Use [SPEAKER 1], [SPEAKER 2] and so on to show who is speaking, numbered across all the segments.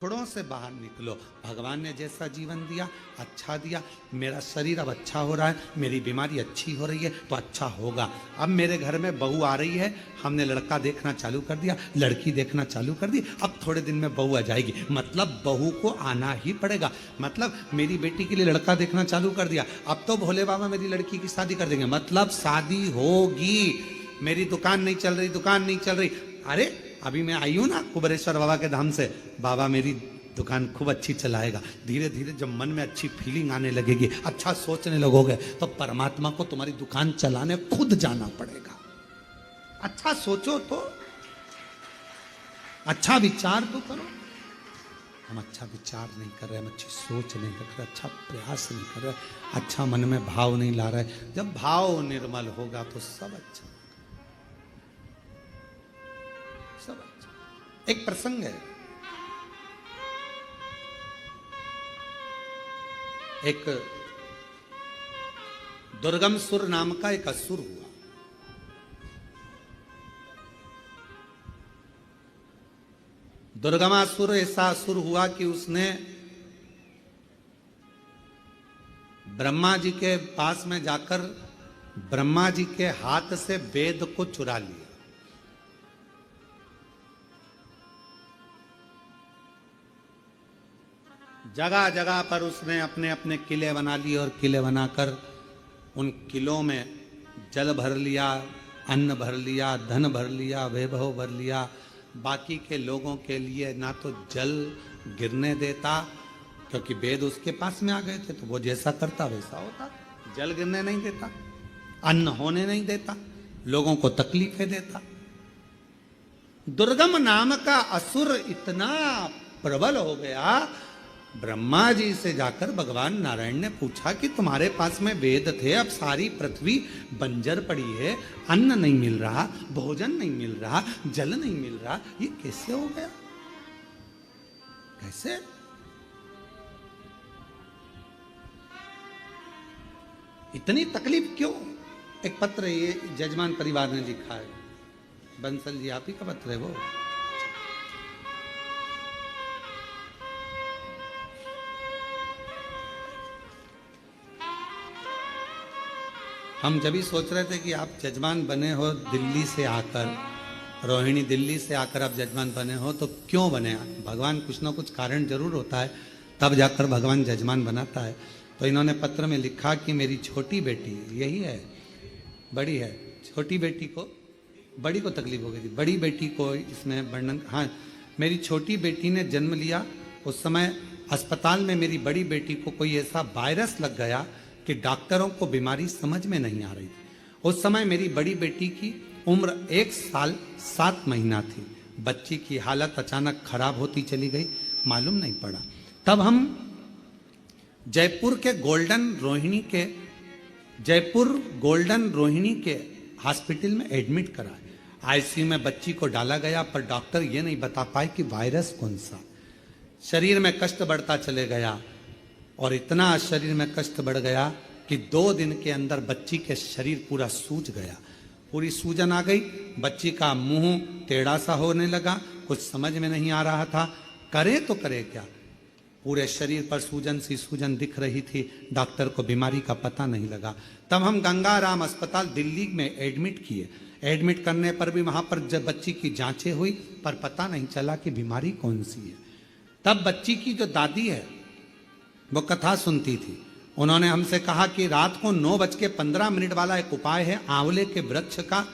[SPEAKER 1] थोड़ों से बाहर निकलो। भगवान ने जैसा जीवन दिया अच्छा दिया, मेरा शरीर अब अच्छा हो रहा है, मेरी बीमारी अच्छी हो रही है तो अच्छा होगा। अब मेरे घर में बहू आ रही है, हमने लड़का देखना चालू कर दिया, लड़की देखना चालू कर दी, अब थोड़े दिन में बहू आ जाएगी, मतलब बहू को आना ही पड़ेगा। मतलब मेरी बेटी के लिए लड़का देखना चालू कर दिया, अब तो भोले बाबा मेरी लड़की की शादी कर देंगे, मतलब शादी होगी। मेरी दुकान नहीं चल रही, दुकान नहीं चल रही, अरे अभी मैं आई हूं ना कुबेरेश्वर बाबा के धाम से, बाबा मेरी दुकान खूब अच्छी चलाएगा। धीरे धीरे जब मन में अच्छी फीलिंग आने लगेगी, अच्छा सोचने लगोगे, तो परमात्मा को तुम्हारी दुकान चलाने खुद जाना पड़ेगा। अच्छा सोचो तो, अच्छा विचार तो करो। हम अच्छा विचार नहीं कर रहे, हम अच्छी सोच नहीं कर रहे, अच्छा प्रयास नहीं कर रहे, अच्छा मन में भाव नहीं ला रहे। जब भाव निर्मल होगा तो सब अच्छा, सब अच्छा। एक प्रसंग है, एक दुर्गम सुर नाम का एक असुर हुआ। दुर्गमासुर ऐसा असुर हुआ कि उसने ब्रह्मा जी के पास में जाकर ब्रह्मा जी के हाथ से वेद को चुरा लिया। जगह जगह पर उसने अपने अपने किले बना लिए और किले बनाकर उन किलों में जल भर लिया, अन्न भर लिया, धन भर लिया, वैभव भर लिया। बाकी के लोगों के लिए ना तो जल गिरने देता, क्योंकि वेद उसके पास में आ गए थे, तो वो जैसा करता वैसा होता। जल गिरने नहीं देता, अन्न होने नहीं देता, लोगों को तकलीफें देता। दुर्गम नाम का असुर इतना प्रबल हो गया, ब्रह्मा जी से जाकर भगवान नारायण ने पूछा कि तुम्हारे पास में वेद थे, अब सारी पृथ्वी बंजर पड़ी है, अन्न नहीं मिल रहा, भोजन नहीं मिल रहा, जल नहीं मिल रहा, ये कैसे हो गया? कैसे? इतनी तकलीफ क्यों? एक पत्र ये जजमान परिवार ने लिखा है, बंसल जी आप ही का पत्र है वो। हम जब भी सोच रहे थे कि आप जजमान बने हो दिल्ली से आकर, रोहिणी दिल्ली से आकर आप जजमान बने हो, तो क्यों बने? भगवान कुछ ना कुछ कारण जरूर होता है, तब जाकर भगवान जजमान बनाता है। तो इन्होंने पत्र में लिखा कि मेरी छोटी बेटी, यही है बड़ी है, छोटी बेटी को, बड़ी को तकलीफ हो गई थी, बड़ी बेटी को इसमें वर्णन, हाँ, मेरी छोटी बेटी ने जन्म लिया, उस समय अस्पताल में मेरी बड़ी बेटी को कोई ऐसा वायरस लग गया कि डॉक्टरों को बीमारी समझ में नहीं आ रही थी। उस समय मेरी बड़ी बेटी की उम्र 1 साल 7 महीना थी। बच्ची की हालत अचानक खराब होती चली गई, मालूम नहीं पड़ा। तब हम जयपुर गोल्डन रोहिणी के हॉस्पिटल में एडमिट कराए। आईसीयू में बच्ची को डाला गया, पर डॉक्टर ये नहीं बता पाए कि वायरस कौन सा। शरीर में कष्ट बढ़ता चले गया और इतना शरीर में कष्ट बढ़ गया कि 2 दिन के अंदर बच्ची के शरीर पूरा सूज गया, पूरी सूजन आ गई। बच्ची का मुंह टेढ़ा सा होने लगा, कुछ समझ में नहीं आ रहा था, करे तो करे क्या। पूरे शरीर पर सूजन दिख रही थी, डॉक्टर को बीमारी का पता नहीं लगा। तब हम गंगाराम अस्पताल दिल्ली में एडमिट किए। एडमिट करने पर भी वहां पर जब बच्ची की जांचें हुई, पर पता नहीं चला कि बीमारी कौन सी है। तब बच्ची की जो दादी है वो कथा सुनती थी, उन्होंने हमसे कहा कि रात को 9:15 वाला एक उपाय है आंवले के वृक्ष का,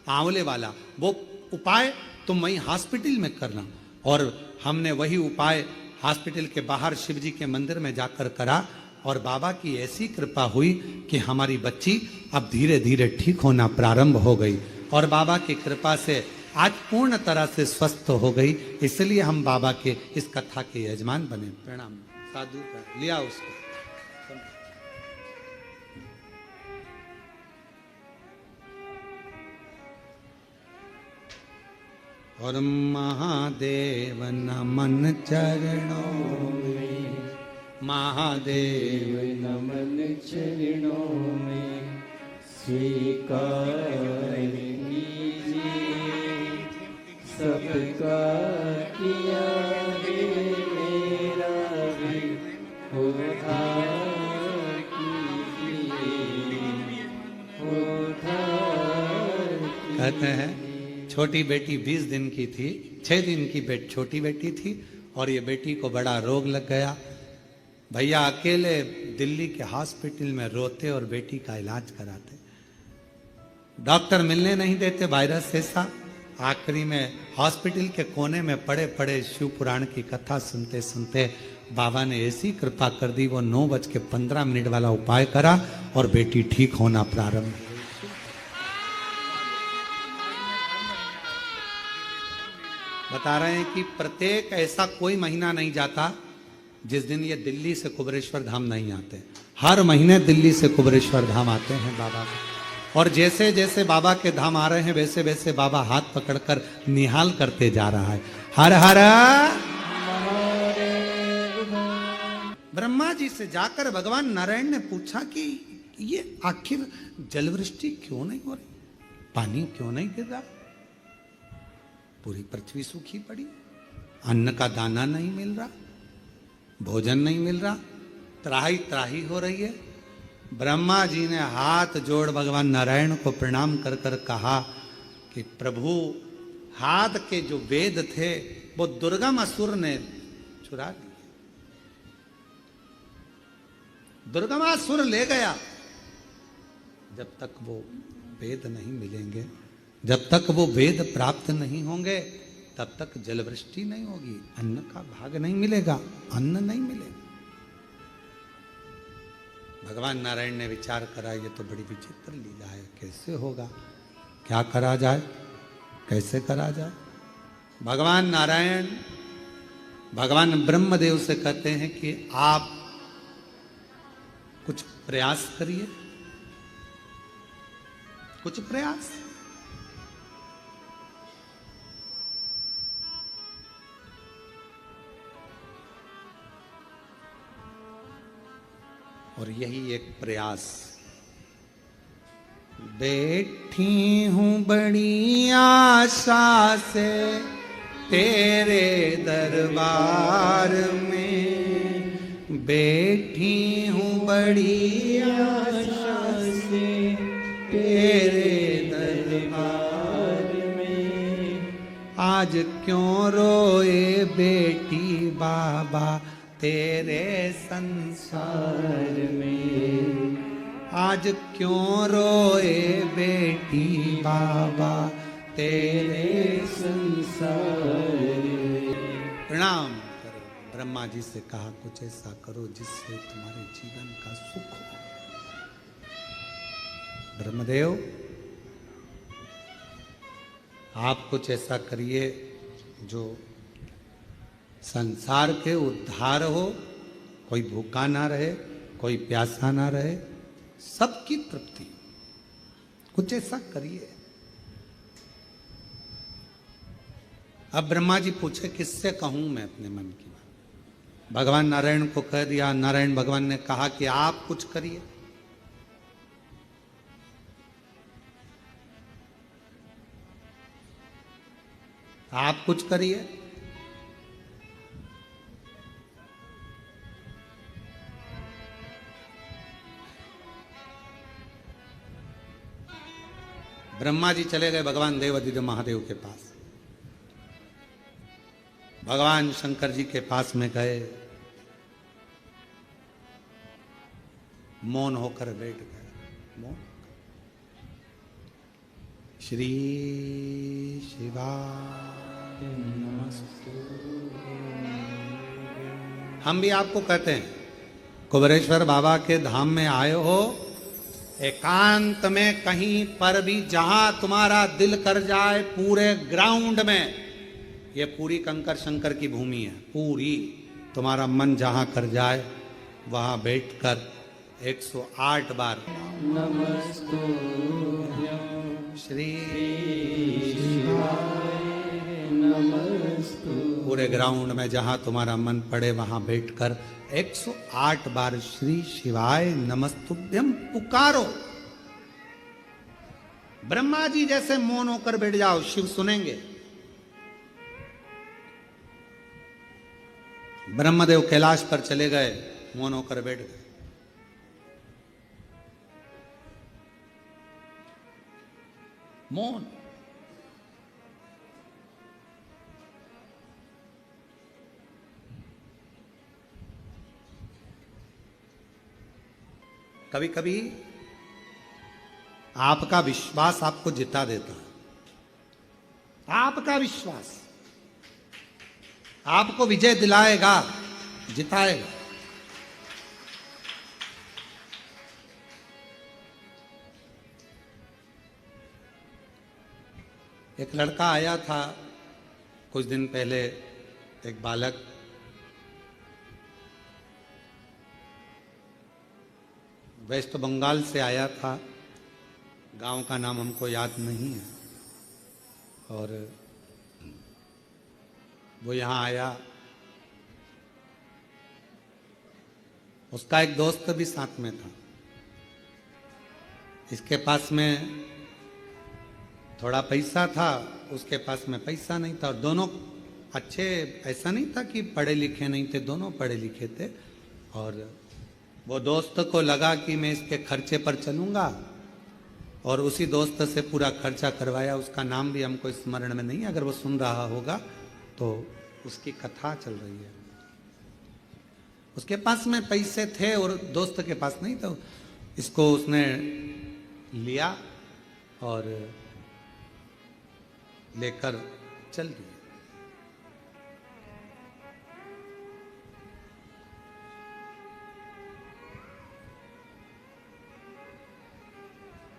[SPEAKER 1] आंवले वाला, वो उपाय तुम वहीं हॉस्पिटल में करना। और हमने वही उपाय हॉस्पिटल के बाहर शिव जी के मंदिर में जाकर करा, और बाबा की ऐसी कृपा हुई कि हमारी बच्ची अब धीरे धीरे ठीक होना प्रारंभ हो गई, और बाबा की कृपा से आज पूर्ण तरह से स्वस्थ हो गई। इसलिए हम बाबा के इस कथा के यजमान बने। प्रणाम। साधु का लिया उसको। और महादेव नमन चरणों में, महादेव
[SPEAKER 2] नमन चरणों में, स्वीकार कीजिए सबका किया है
[SPEAKER 1] कहते हैं छोटी बेटी 20 दिन की थी, 6 दिन की छोटी बेटी थी और ये बेटी को बड़ा रोग लग गया। भैया अकेले दिल्ली के हॉस्पिटल में रोते और बेटी का इलाज कराते। डॉक्टर मिलने नहीं देते, वायरस ऐसा। आखिरी में हॉस्पिटल के कोने में पड़े पड़े शिव पुराण की कथा सुनते सुनते बाबा ने ऐसी कृपा कर दी, वो 9:15 वाला उपाय करा और बेटी ठीक होना प्रारंभ। बता रहे हैं कि प्रत्येक ऐसा कोई महीना नहीं जाता जिस दिन ये दिल्ली से कुबेरेश्वर धाम नहीं आते। हर महीने दिल्ली से कुबेरेश्वर धाम आते हैं बाबा। और जैसे जैसे बाबा के धाम आ रहे हैं वैसे वैसे बाबा हाथ पकड़कर निहाल करते जा रहा है। हर हर ब्रह्मा जी से जाकर भगवान नारायण ने पूछा कि ये आखिर जलवृष्टि क्यों नहीं हो रही, पानी क्यों नहीं गिर रहा, पूरी पृथ्वी सूखी पड़ी, अन्न का दाना नहीं मिल रहा, भोजन नहीं मिल रहा, त्राही त्राही हो रही है। ब्रह्मा जी ने हाथ जोड़ भगवान नारायण को प्रणाम कर कर कहा कि प्रभु, हाथ के जो वेद थे वो दुर्गम असुर ने चुरा लिए, दुर्गमासुर ले गया। जब तक वो वेद नहीं मिलेंगे, जब तक वो वेद प्राप्त नहीं होंगे, तब तक जलवृष्टि नहीं होगी, अन्न का भाग नहीं मिलेगा, अन्न नहीं मिलेगा। भगवान नारायण ने विचार करा, ये तो बड़ी विचित्र लीला है, कैसे होगा, क्या करा जाए, कैसे करा जाए। भगवान नारायण भगवान ब्रह्मदेव से कहते हैं कि आप कुछ प्रयास करिए, कुछ प्रयास। और यही एक प्रयास। बैठी हूं बड़ी आशा से तेरे दरबार में, बैठी हूं बड़ी आशा से तेरे दरबार में। आज क्यों रोए बेटी बाबा तेरे संसार में, आज क्यों रोए बेटी बाबा तेरे संसार में। प्रणाम करो, ब्रह्मा जी से कहा कुछ ऐसा करो जिससे तुम्हारे जीवन का सुख हो। ब्रह्मदेव, आप कुछ ऐसा करिए जो संसार के उद्धार हो, कोई भूखा ना रहे, कोई प्यासा ना रहे, सबकी तृप्ति। कुछ ऐसा करिए। अब ब्रह्मा जी पूछे किससे कहूं मैं अपने मन की बात। भगवान नारायण को कह दिया। नारायण भगवान ने कहा कि आप कुछ करिए। आप कुछ करिए। ब्रह्मा जी चले गए भगवान देवाधिदेव महादेव के पास। भगवान शंकर जी के पास में गए, मौन होकर बैठ गए। मौन। श्री शिवाय नमस्तु। हम भी आपको कहते हैं, कुबेरेश्वर बाबा के धाम में आए हो, एकांत में कहीं पर भी जहां तुम्हारा दिल कर जाए, पूरे ग्राउंड में, ये पूरी कंकर शंकर की भूमि है, पूरी तुम्हारा मन जहां कर जाए वहां बैठकर 108 बार नमस्तुभ्यं श्री शिवाय नमस्तु। पूरे ग्राउंड में जहां तुम्हारा मन पड़े वहां बैठकर 108 बार श्री शिवाय नमस्तुभ्यम पुकारो। ब्रह्मा जी जैसे मौन होकर बैठ जाओ, शिव सुनेंगे। ब्रह्मदेव कैलाश पर चले गए, मौन होकर बैठ गए। मौन। कभी कभी आपका विश्वास आपको जिता देता है। आपका विश्वास आपको विजय दिलाएगा, जिताएगा। एक लड़का आया था कुछ दिन पहले, एक बालक, वेस्ट बंगाल से आया था। गांव का नाम हमको याद नहीं है। और वो यहाँ आया, उसका एक दोस्त भी साथ में था। इसके पास में थोड़ा पैसा था, उसके पास में पैसा नहीं था। और दोनों अच्छे, ऐसा नहीं था कि पढ़े लिखे नहीं थे, दोनों पढ़े लिखे थे। और वो दोस्त को लगा कि मैं इसके खर्चे पर चलूंगा, और उसी दोस्त से पूरा खर्चा करवाया। उसका नाम भी हमको स्मरण में नहीं है, अगर वो सुन रहा होगा तो उसकी कथा चल रही है। उसके पास में पैसे थे और दोस्त के पास नहीं, तो इसको उसने लिया और लेकर चल दिया।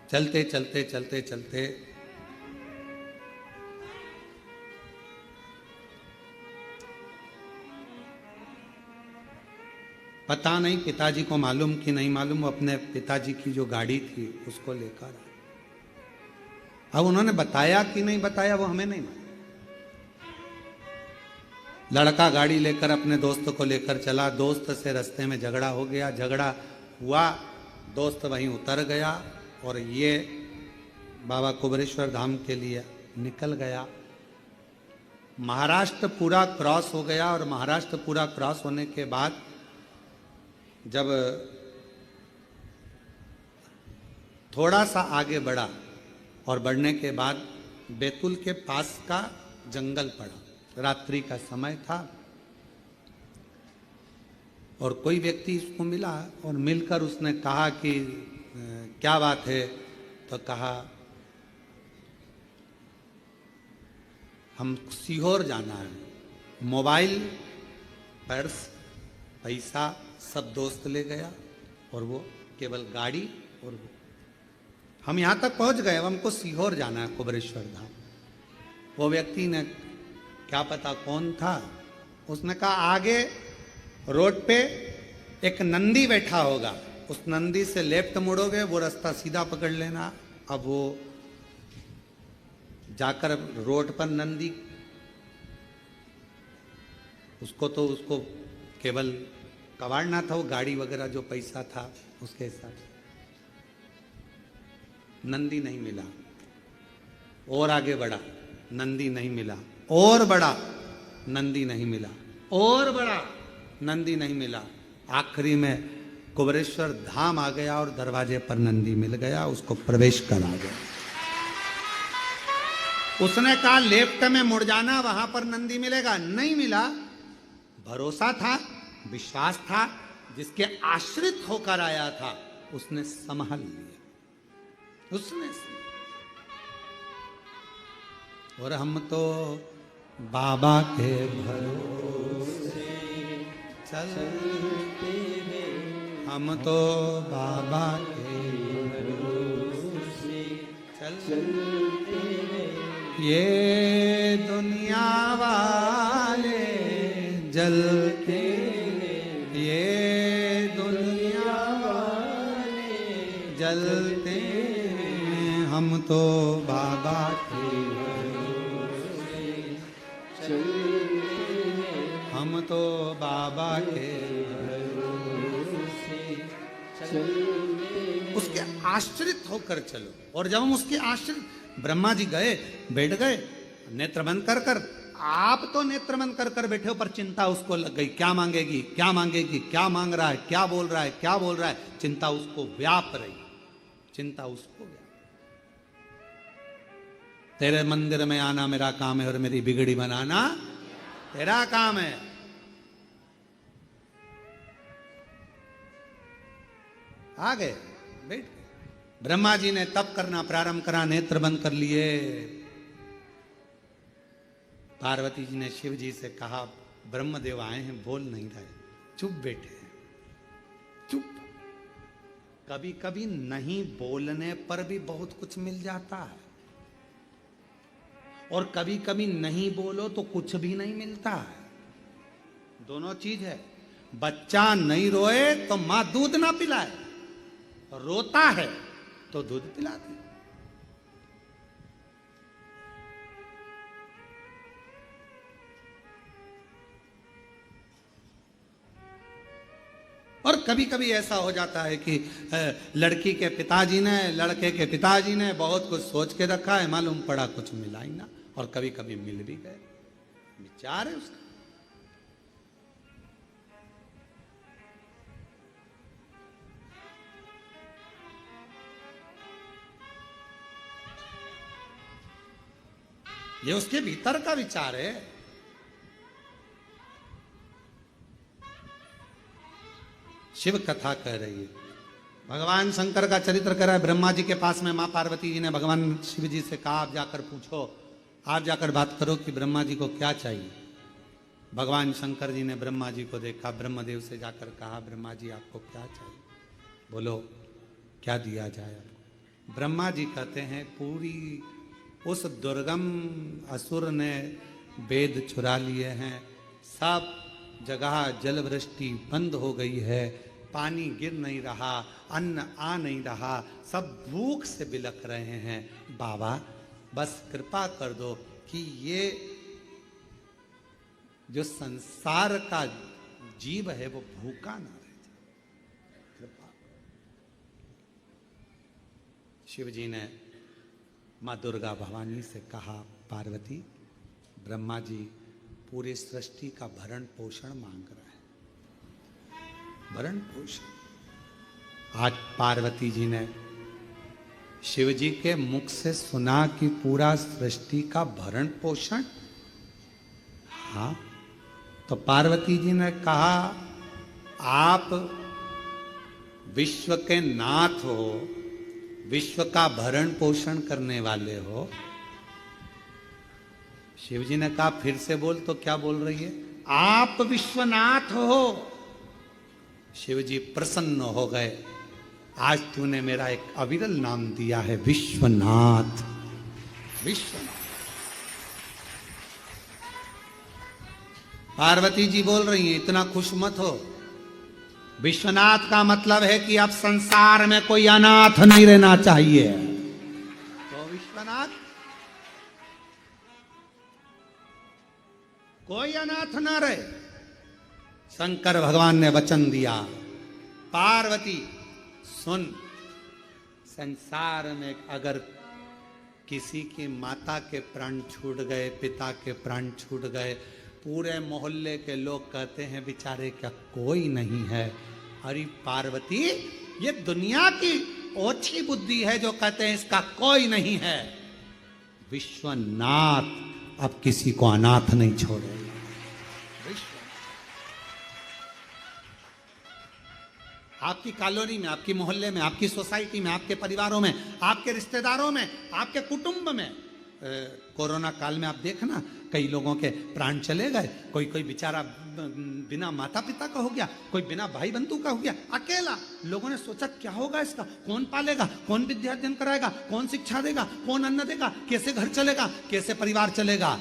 [SPEAKER 1] चलते चलते चलते चलते पता नहीं पिताजी को मालूम कि नहीं मालूम, वो अपने पिताजी की जो गाड़ी थी उसको लेकर आए। अब उन्होंने बताया कि नहीं बताया वो हमें नहीं मालूम। लड़का गाड़ी लेकर अपने दोस्त को लेकर चला। दोस्त से रास्ते में झगड़ा हो गया, झगड़ा हुआ, दोस्त वहीं उतर गया और ये बाबा कुबेरेश्वर धाम के लिए निकल गया। महाराष्ट्र पूरा क्रॉस हो गया। और महाराष्ट्र पूरा क्रॉस होने के बाद जब थोड़ा सा आगे बढ़ा, और बढ़ने के बाद बैतूल के पास का जंगल पड़ा। रात्रि का समय था और कोई व्यक्ति इसको मिला, और मिलकर उसने कहा कि क्या बात है? तो कहा हम सीहोर जाना है। मोबाइल, पर्स, पैसा सब दोस्त ले गया, और वो केवल गाड़ी। और वो हम यहाँ तक पहुँच गए, अब हमको सीहोर जाना है, कुबेरेश्वर धाम। वो व्यक्ति ने, क्या पता कौन था, उसने कहा आगे रोड पे एक नंदी बैठा होगा, उस नंदी से लेफ्ट मुड़ोगे, वो रास्ता सीधा पकड़ लेना। अब वो जाकर रोड पर नंदी, उसको केवल कबाड़ना था, वो गाड़ी वगैरह जो पैसा था उसके हिसाब से। नंदी नहीं मिला, और आगे बढ़ा, नंदी नहीं मिला, और बढ़ा, नंदी नहीं मिला, और बढ़ा, नंदी नहीं मिला। आखिरी में कुबेरेश्वर धाम आ गया और दरवाजे पर नंदी मिल गया, उसको प्रवेश करा गया। उसने कहा लेफ्ट में मुड़ जाना, वहां पर नंदी मिलेगा। नहीं मिला। भरोसा था, विश्वास था, जिसके आश्रित होकर आया था उसने संभाल लिया, उसने। और हम तो बाबा के भरोसे चलते हैं, हम तो बाबा के भरोसे चलते हैं। ये दुनिया वाले जलते हैं, ये दुनिया वाले जलते हैं, हम तो बाबा के हम तो बाबा के उसके आश्रित होकर चलो। और जब हम उसके आश्रित, ब्रह्मा जी गए, बैठ गए, नेत्र बंद कर कर। आप तो नेत्र बंद कर कर बैठे हो, पर चिंता उसको लग गई, क्या मांगेगी, क्या मांगेगी, क्या मांग रहा है, क्या बोल रहा है, क्या बोल रहा है। चिंता उसको व्याप रही, चिंता उसको व्याप। तेरे मंदिर में आना मेरा काम है, और मेरी बिगड़ी बनाना तेरा काम है। आ गए, बैठ गए। ब्रह्मा जी ने तप करना प्रारंभ करा, नेत्र बंद कर लिए। पार्वती जी ने शिव जी से कहा, ब्रह्मदेव आए हैं, बोल नहीं रहे, चुप बैठे हैं, चुप। कभी कभी नहीं बोलने पर भी बहुत कुछ मिल जाता है, और कभी कभी नहीं बोलो तो कुछ भी नहीं मिलता है। दोनों चीज है। बच्चा नहीं रोए तो मां दूध ना पिलाए, रोता है तो दूध पिलाती। और कभी कभी ऐसा हो जाता है कि लड़की के पिताजी ने, लड़के के पिताजी ने बहुत कुछ सोच के रखा है, मालूम पड़ा कुछ मिला ही ना, और कभी कभी मिल भी गए। विचार है उसका। ये उसके भीतर का विचार है। शिव कथा कह रही है, भगवान शंकर का चरित्र कह रहा है। ब्रह्मा जी के पास में मां पार्वती जी ने भगवान शिव जी से कहा, आप जाकर पूछो, आप जाकर बात करो कि ब्रह्मा जी को क्या चाहिए। भगवान शंकर जी ने ब्रह्मा जी को देखा, ब्रह्मदेव से जाकर कहा, ब्रह्मा जी आपको क्या चाहिए, बोलो क्या दिया जाए आपको। ब्रह्मा जी कहते हैं, पूरी उस दुर्गम असुर ने वेद चुरा लिए हैं, सब जगह जल वृष्टि बंद हो गई है, पानी गिर नहीं रहा, अन्न आ नहीं रहा, सब भूख से बिलख रहे हैं। बाबा बस कृपा कर दो कि ये जो संसार का जीव है वो भूखा ना रह जाए, कृपा। शिव जी ने मां दुर्गा भवानी से कहा, पार्वती, ब्रह्मा जी पूरी सृष्टि का भरण पोषण मांग रहा है, भरण पोषण। आज पार्वती जी ने शिव जी के मुख से सुना कि पूरा सृष्टि का भरण पोषण। हाँ, तो पार्वती जी ने कहा, आप विश्व के नाथ हो, विश्व का भरण पोषण करने वाले हो। शिव जी ने कहा, फिर से बोल। तो क्या बोल रही है? आप विश्वनाथ हो। शिव जी प्रसन्न हो गए, आज तूने मेरा एक अविरल नाम दिया है, विश्वनाथ। विश्वनाथ। पार्वती जी बोल रही हैं, इतना खुश मत हो। विश्वनाथ का मतलब है कि अब संसार में कोई अनाथ नहीं रहना चाहिए। तो विश्वनाथ, कोई अनाथ ना रहे। शंकर भगवान ने वचन दिया, पार्वती सुन, संसार में अगर किसी की माता के प्राण छूट गए, पिता के प्राण छूट गए, पूरे मोहल्ले के लोग कहते हैं बेचारे क्या कोई नहीं है। अरे पार्वती, ये दुनिया की ओछी बुद्धि है जो कहते हैं इसका कोई नहीं है। विश्वनाथ अब किसी को अनाथ नहीं छोड़े। आपकी कॉलोनी में, आपकी मोहल्ले में, आपकी सोसाइटी में, आपके परिवारों में, आपके रिश्तेदारों में, आपके कुटुंब में, कोरोना काल में आप देखना कई लोगों के प्राण चले गए। कोई कोई बेचारा बिना माता पिता का हो गया, कोई बिना भाई बंधु का हो गया, अकेला। लोगों ने सोचा क्या होगा इसका, कौन पालेगा, कौन विद्याध्ययन कराएगा, कौन शिक्षा देगा, कौन अन्न देगा, कैसे घर चलेगा, कैसे परिवार चलेगा।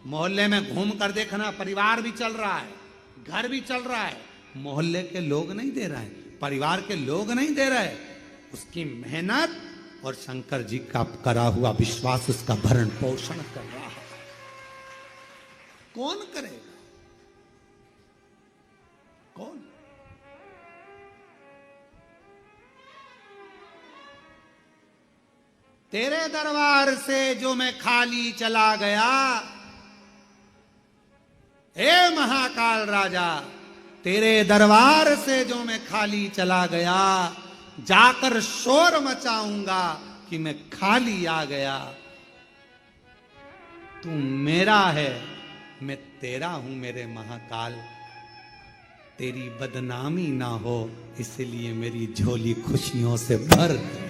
[SPEAKER 1] मोहल्ले में घूम कर देखना, परिवार भी चल रहा है, घर भी चल रहा है, मोहल्ले के लोग नहीं दे रहे हैं, परिवार के लोग नहीं दे रहे। उसकी मेहनत और शंकर जी का करा हुआ विश्वास उसका भरण पोषण कर रहा है। कौन करेगा? कौन? तेरे दरबार से जो मैं खाली चला गया, हे महाकाल राजा, तेरे दरबार से जो मैं खाली चला गया, जाकर शोर मचाऊंगा कि मैं खाली आ गया। तू मेरा है, मैं तेरा हूं मेरे महाकाल। तेरी बदनामी ना हो, इसलिए मेरी झोली खुशियों से भर दे,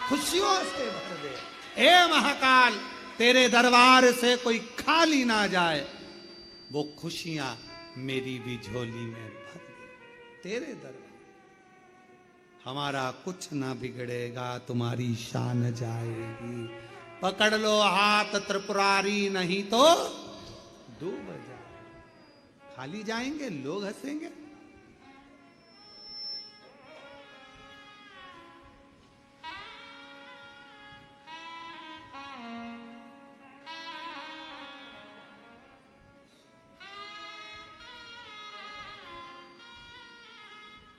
[SPEAKER 1] खुशियों से भर दे। हे महाकाल, तेरे दरबार से कोई खाली ना जाए, वो खुशियां मेरी भी झोली में भर दे। तेरे दरबार हमारा कुछ ना बिगड़ेगा, तुम्हारी शान जाएगी। पकड़ लो हाथ त्रिपुरारी, नहीं तो डूब जाए। खाली जाएंगे, लोग हंसेंगे।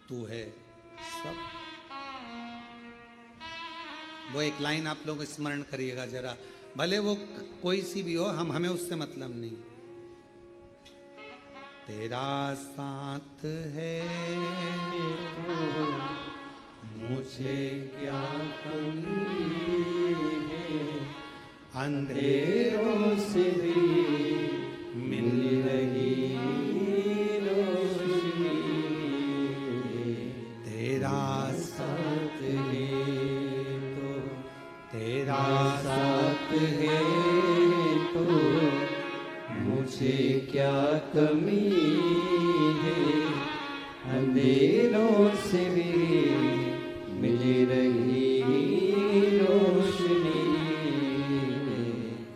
[SPEAKER 1] तू है सब। वो एक लाइन आप लोग स्मरण करिएगा जरा, भले वो कोई सी भी हो, हमें उससे मतलब नहीं। तेरा साथ है
[SPEAKER 2] मुझे क्या कमी है,
[SPEAKER 1] अंधेरों
[SPEAKER 2] से भी मिल रही रोशनी,
[SPEAKER 1] तेरा
[SPEAKER 2] साथ है तो,
[SPEAKER 1] तेरा
[SPEAKER 2] साथ है तो मुझे क्या कमी है, अंधेरों से भी मिल रही रोशनी,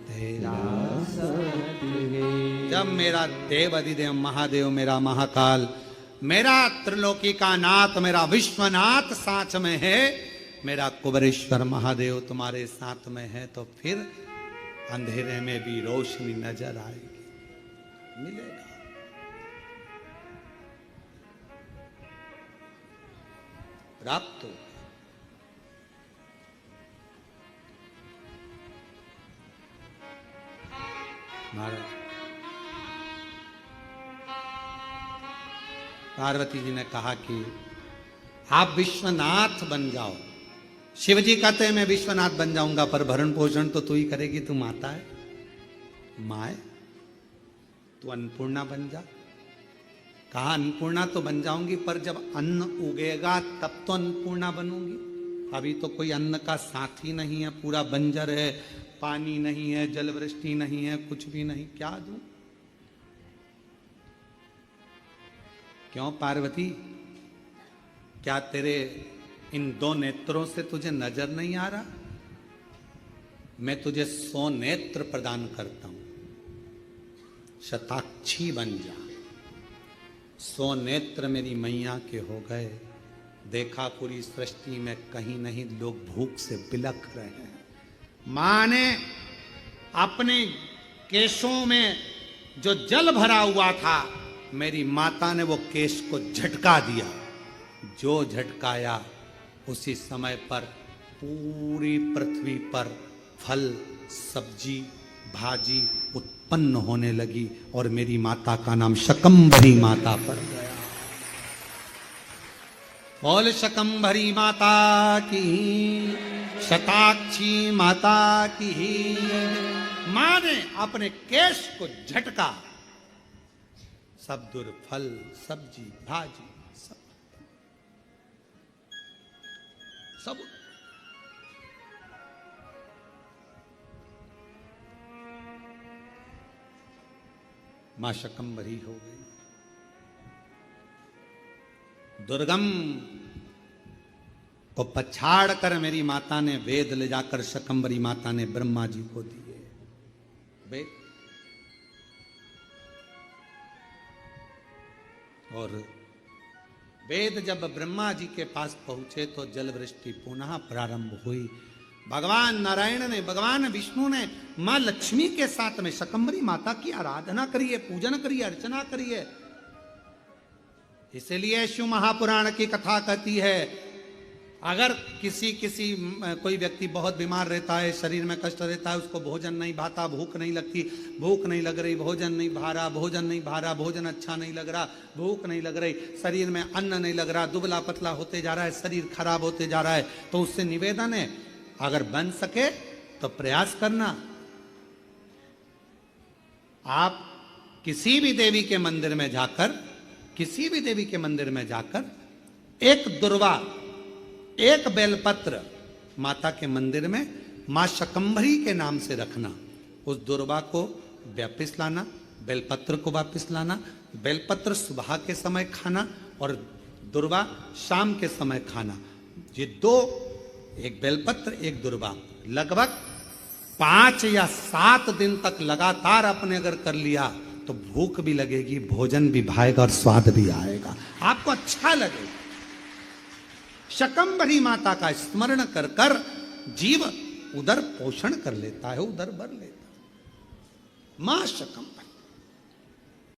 [SPEAKER 1] तेरा
[SPEAKER 2] साथ है।
[SPEAKER 1] जब मेरा देव अधिदेव महादेव, मेरा महाकाल, मेरा त्रिलोकी का नाथ, मेरा विश्वनाथ साथ में है, मेरा कुबेरेश्वर महादेव तुम्हारे साथ में है, तो फिर अंधेरे में भी रोशनी नजर आएगी, मिलेगा। प्राप्त हो। महाराज पार्वती जी ने कहा कि आप विश्वनाथ बन जाओ। शिव जी कहते हैं मैं विश्वनाथ बन जाऊंगा, पर भरण पोषण तो तू ही करेगी, तू माता है, माँ है, तू अन्नपूर्णा बन जा। कहा अन्नपूर्णा तो बन जाऊंगी, पर जब अन्न उगेगा तब तो अन्नपूर्णा बनूंगी। अभी तो कोई अन्न का साथी नहीं है, पूरा बंजर है, पानी नहीं है, जल वृष्टि नहीं है, कुछ भी नहीं, क्या दूं? क्यों पार्वती, क्या तेरे इन दो नेत्रों से तुझे नजर नहीं आ रहा? मैं तुझे 100 नेत्र प्रदान करता हूं, शताक्षी बन जा। 100 नेत्र मेरी मैया के हो गए, देखा पूरी सृष्टि में कहीं नहीं लोग भूख से बिलख रहे हैं। मां ने अपने केशों में जो जल भरा हुआ था, मेरी माता ने वो केश को झटका दिया। जो झटकाया उसी समय पर पूरी पृथ्वी पर फल, सब्जी, भाजी उत्पन्न होने लगी, और मेरी माता का नाम शकंभरी माता पड़ गया। बोल शकंभरी माता की, शताक्षी माता की। मां ने अपने केश को झटका, सब दुर्फल, सब्जी, भाजी, सब मां शकंभरी हो गई। दुर्गम को पछाड़ कर मेरी माता ने वेद ले जाकर शकंभरी माता ने ब्रह्मा जी को दिए। वेद और वेद जब ब्रह्मा जी के पास पहुंचे तो जल वृष्टि पुनः प्रारंभ हुई। भगवान नारायण ने, भगवान विष्णु ने मां लक्ष्मी के साथ में शकंभरी माता की आराधना करिए, पूजन करिए, अर्चना करिए। इसलिए शिव महापुराण की कथा कहती है, अगर कोई व्यक्ति बहुत बीमार रहता है, शरीर में कष्ट रहता है, उसको भोजन नहीं भाता, भूख नहीं लगती, भूख नहीं लग रही, भोजन नहीं भा रहा, भोजन नहीं भा रहा, भोजन अच्छा नहीं लग रहा, भूख नहीं लग रही, शरीर में अन्न नहीं लग रहा, दुबला पतला होते जा रहा है, शरीर खराब होते जा रहा है, तो उससे निवेदन है, अगर बन सके तो प्रयास करना। आप किसी भी देवी के मंदिर में जाकर, किसी भी देवी के मंदिर में जाकर एक दुर्वा, एक बेलपत्र माता के मंदिर में मां शकंभरी के नाम से रखना। उस दुर्वा को वापिस लाना, बेलपत्र को वापिस लाना। बेलपत्र सुबह के समय खाना और दुर्वा शाम के समय खाना। ये दो, एक बेलपत्र एक दुर्वा, लगभग 5 या 7 दिन तक लगातार आपने अगर कर लिया तो भूख भी लगेगी, भोजन भी भाएगा और स्वाद भी आएगा, आपको अच्छा लगेगा। शकंभरी माता का स्मरण कर कर जीव उदर पोषण कर लेता है, उदर भर लेता है। मां शकंभरी।